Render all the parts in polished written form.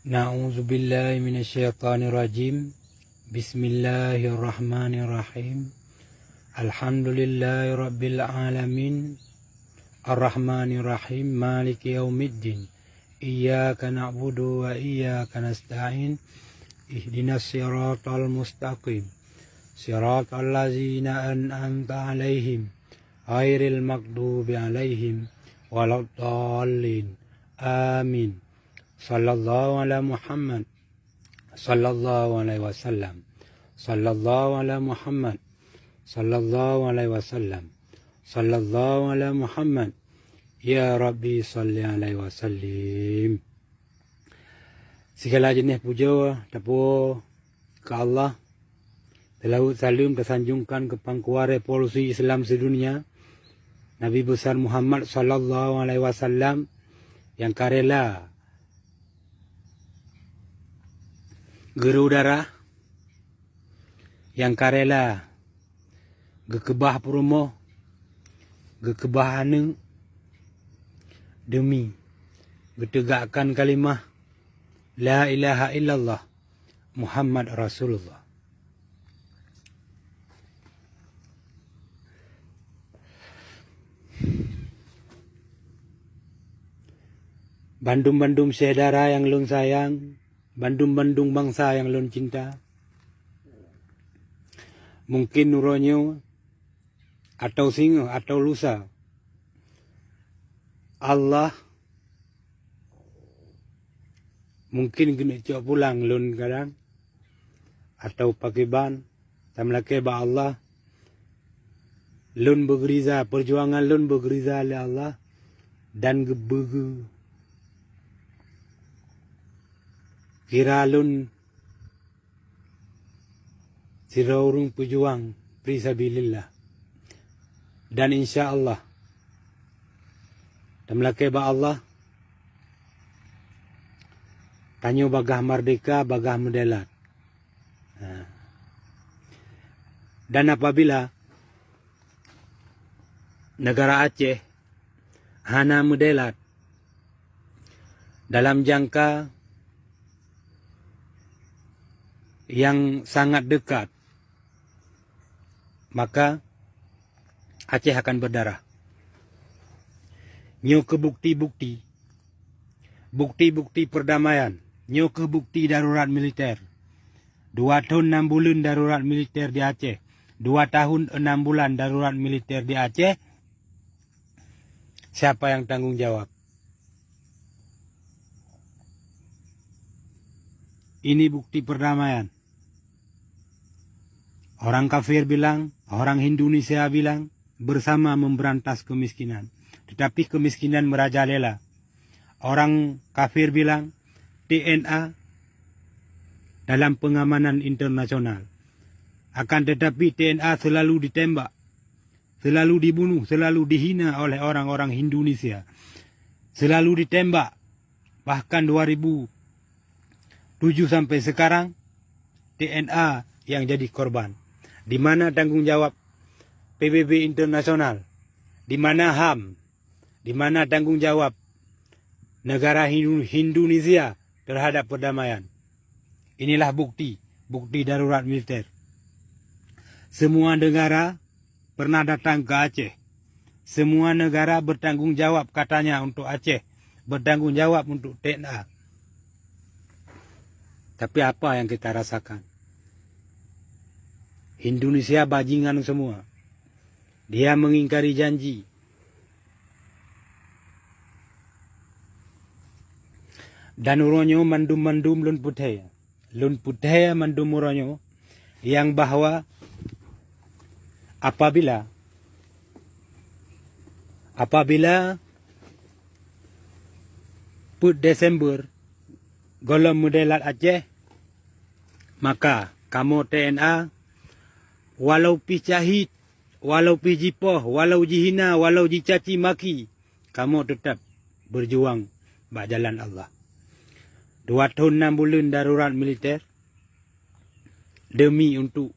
Na'udzu billahi minasyaitonir rajim. Bismillahirrahmanirrahim. Alhamdulillahi rabbil alamin. Arrahmanir rahim. Maliki yaumiddin. Iyyaka na'budu wa iyyaka nasta'in. Ihdinas siratal mustaqim. Siratal ladzina an'amta 'alaihim ghairil maghdubi 'alaihim waladdallin. Amin. Sallallahu ala Muhammad. Sallallahu alaihi wasallam. Sallallahu ala Muhammad. Sallallahu alaihi wasallam. Sallallahu ala Muhammad. Ya Rabbi salli alaihi wasallim. Segala jenis puja tapu ke Allah. Salawat salam tersanjungkan ke pangkuar revolusi Islam sedunia, Nabi besar Muhammad sallallahu alaihi wasallam yang karela geru darah, yang karela gekebah perumoh, gekebah anu demi getegakkan kalimah la ilaha illallah Muhammad Rasulullah. Bandung-bandung saudara yang lun sayang, bandung-bandung bangsa yang lun cinta. Mungkin nuronyo atau singo atau lusa Allah mungkin kena cok pulang lun kadang atau pakai ban tamlake ba Allah lun bergeriza perjuangan lun bergeriza oleh Allah dan gebege kira lun siraurung pejuang fisabilillah dan insya-Allah tamlake ba Allah tanyo bagah merdeka bagah mendelat. Dan apabila negara Aceh hana mendelat dalam jangka yang sangat dekat, maka Aceh akan berdarah. Nyo ke bukti-bukti perdamaian, nyo ke bukti darurat militer. 2 tahun 6 bulan darurat militer di Aceh. 2 tahun 6 bulan darurat militer di Aceh. Siapa yang tanggung jawab? Ini bukti perdamaian. Orang kafir bilang, orang Indonesia bilang, bersama memberantas kemiskinan. Tetapi kemiskinan merajalela. Orang kafir bilang, TNA dalam pengamanan internasional. Akan tetapi TNA selalu ditembak, selalu dibunuh, selalu dihina oleh orang-orang Indonesia. Selalu ditembak. Bahkan 2007 sampai sekarang, TNA yang jadi korban. Di mana tanggung jawab PBB internasional? Di mana HAM? Di mana tanggung jawab negara Indonesia terhadap perdamaian? Inilah bukti darurat militer. Semua negara pernah datang ke Aceh. Semua negara bertanggung jawab katanya untuk Aceh, bertanggung jawab untuk TNA. Tapi apa yang kita rasakan? Indonesia bajingan semua. Dia mengingkari janji. Dan uronyo mandum-mandum lun putih. Lun putih mandum uronyo yang bahwa apabila put Desember golom modelat Aceh, maka kamu TNA walau pi cahit, walau pi jipoh, walau jihina, walau dicaci maki, kamu tetap berjuang bak jalan Allah. 2 tahun 6 bulan darurat militer demi untuk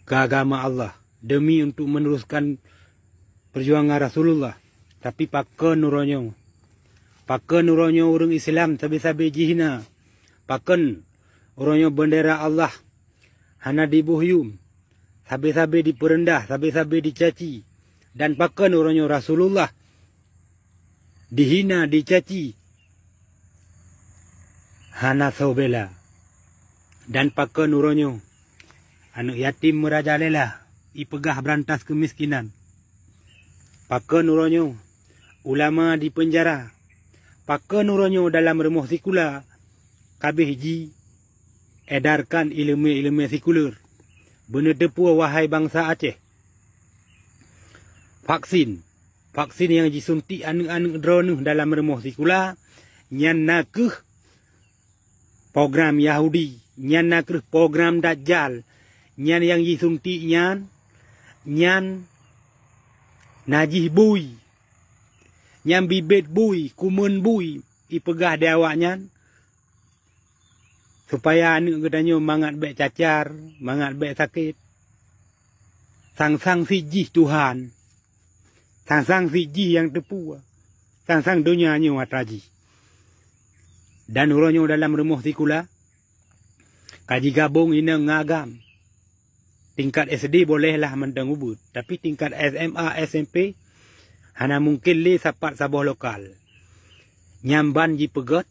keagama Allah, demi untuk meneruskan perjuangan Rasulullah. Tapi pakai nuronyo Pakan uronyo urang Islam sabi-sabi jihina. Pakan uronyo bendera Allah. Hana dibuhyum. Sabi-sabi diperendah, sabi-sabi dicaci. Dan pakan uronyo Rasulullah. Dihina, dicaci. Hana saubela. Dan pakan uronyo anak yatim merajalela. Ipegah berantas kemiskinan. Pakan uronyo ulama di penjara. Pakan uronyo dalam rumah sekular. Kabeh ji edarkan ilmu-ilmu sekular. Benar tepua wahai bangsa Aceh. Vaksin. Vaksin yang disuntik anak-anak drone dalam rumah sekular. Nyan nakeh program Yahudi. Nyan nakeh program Dajjal. Nyan yang disuntik nyan najih bui. Nyan bibit bui, kumun bui. Ipegah dia awak nyan. Supaya anak katanya mangat baik cacar, mangat baik sakit. Sang-sang siji Tuhan. Sang-sang siji yang tepu. Sang-sang dunia nyo atraji. Dan uronyo dalam rumah sikula. Kaji gabung ina ngagam. Tingkat SD bolehlah mendang ubud. Tapi tingkat SMA, SMP. Hana mungkin le sapat sabah lokal. Nyamban ji pegot.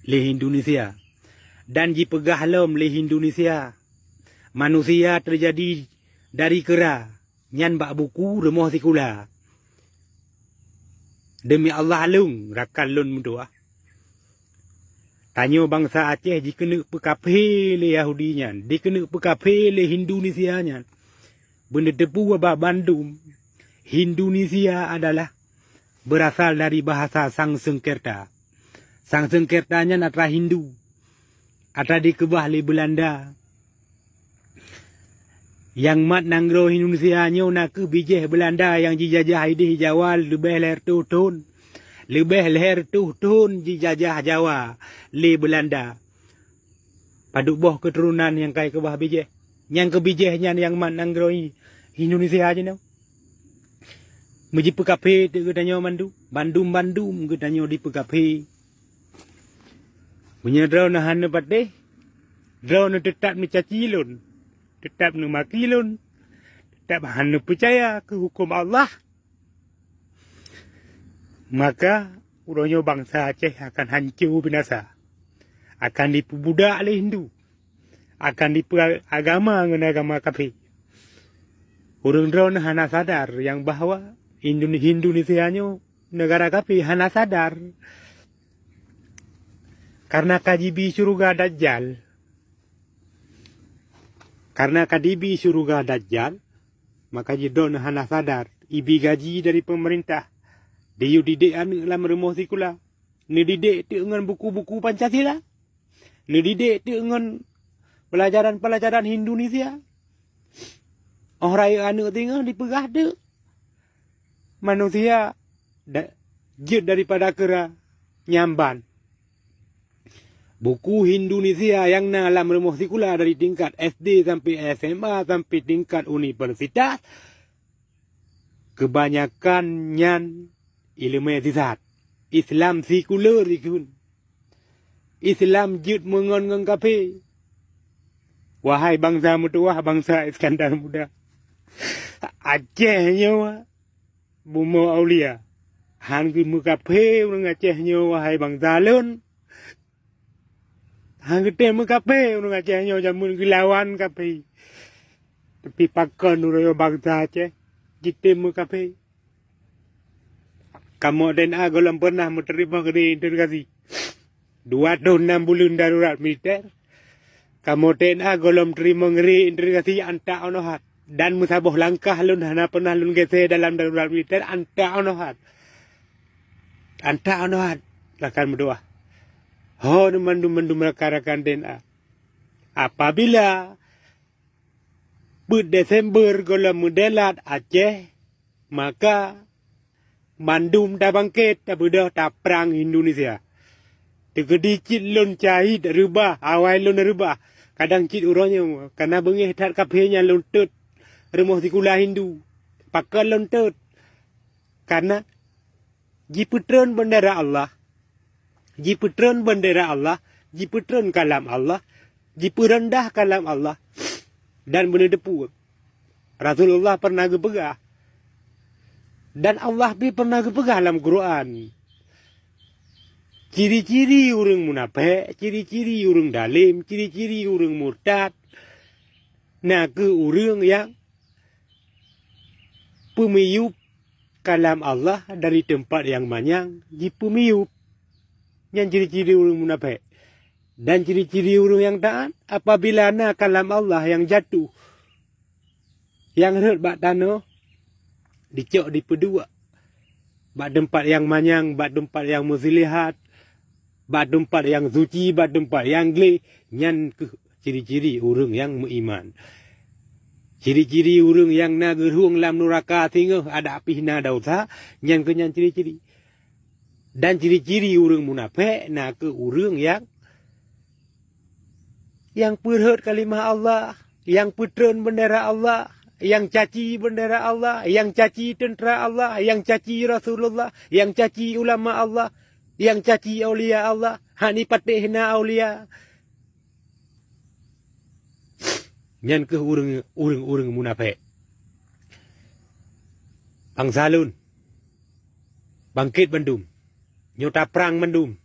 Le Indonesia. Dan ji pegah lom le Indonesia. Manusia terjadi dari kera. Nyan bak buku rumah sikula. Demi Allah lung rakal lun mendoa. Tanya bangsa Aceh dikena pekape le Yahudi nyan. Dikena pekape le Indonesia nyan. Benda tepu abah Bandung. Indonesia adalah berasal dari bahasa Sangsengkerta. Sangsengkertanya adalah Hindu. Ada di kebah le Belanda. Yang mat nanggro Indonesia nyo nak ke bijih Belanda yang dijajah di Jawa lebih leher tuhun. Lebih leher tuhun dijajah Jawa le Belanda. Paduk boh keturunan yang kai kebah bijih. Yang kebijihnya yang mat nanggro Indonesia aja no. Meji pekape tu katanya mandu. Bandum katanya di pekape. Punya draw na hana pateh. Draw na tetap ni caci lun. Tetap na maki lun. Tetap hana percaya ke hukum Allah. Maka uronyo bangsa Aceh akan hancur binasa. Akan diperbudak oleh Hindu. Akan diperagama dengan agama kafir. Orang draw na hana sadar yang bahawa Indonesia nyo negara kafir hana sadar. Karena KDB surga Dajjal. Karena KDB surga Dajjal. Maka jidon hana sadar. Ibi gaji dari pemerintah. Dia didik anak dalam rumah sekolah. Ni didik dengan buku-buku Pancasila. Ni didik dengan pelajaran-pelajaran Indonesia. Orang anak tengah dipegah de. Manusia jid daripada kera nyamban. Buku Indonesia yang dalam rumah sekolah dari tingkat SD sampai SMA sampai tingkat universitas. Kebanyakan nyan ilmu sesat. Islam sekular ikun. Islam jid mengon kafe. Wahai bangsa mutuah, bangsa Iskandar Muda. Acehnya Bumo Aulia. Hanggi mukape orang Acehnya wahai bangsa lun. Hanggi te mukape orang Acehnya jamun gilawan kape. Tapi pakan orang bangsa Aceh. Kita mukape. Kamu dan golong pernah menerima interogasi 2 tahun 6 bulan darurat militer. Kamu dan golong terima interogasi anta onohat. Dan musabah langkah lun hana pernah lun gese dalam darurat militer anta onohat. Anta onohat. Lakan berdoa. Ho mandu merakarakan DNA. Apabila Desember golong modelat Aceh, maka Bandung dah bangkit, dah bedah, dah perang Indonesia. Tegedi cit lun cahit rubah, awal lun rubah. Kadang cit urangnya, karena bengih tak kapenya lun tut. Rumah sekolah Hindu. Pakai lun tut. Karena Jiputran bendera Allah. Jiputran bendera Allah. Jiputran kalam Allah. Jipurendah kalam Allah. Dan benda depu. Rasulullah pernah gepegah. Dan Allah pun pernah gepegah dalam Quran. Ciri-ciri orang munafik, ciri-ciri orang dalim, ciri-ciri orang murtad. Nah, ke orang yang pemiyup kalam Allah dari tempat yang manyang, dipemiyup. Yang ciri-ciri orang munafik. Dan ciri-ciri orang yang taat, apabila na kalam Allah yang jatuh, yang heret bak tanah, dicok di pedua. Bak tempat yang manyang, bak tempat yang muslihat, bak tempat yang suci, bak tempat yang gelih. Nyan ke ciri-ciri orang yang beriman. Ciri-ciri orang yang nak gerhung dalam neraka sehingga ada api na dosa. Nyan ke nyan ciri-ciri. Dan ciri-ciri orang munafik nak ke orang yang perhut kalimah Allah, yang putran bendera Allah, yang caci bendera Allah, yang caci tentera Allah, yang caci Rasulullah, yang caci ulama Allah, yang caci aulia Allah, hani patihna aulia. Nyan ke orang munafik. Bang Salun, bangkit Bandung, nyota perang Bandung.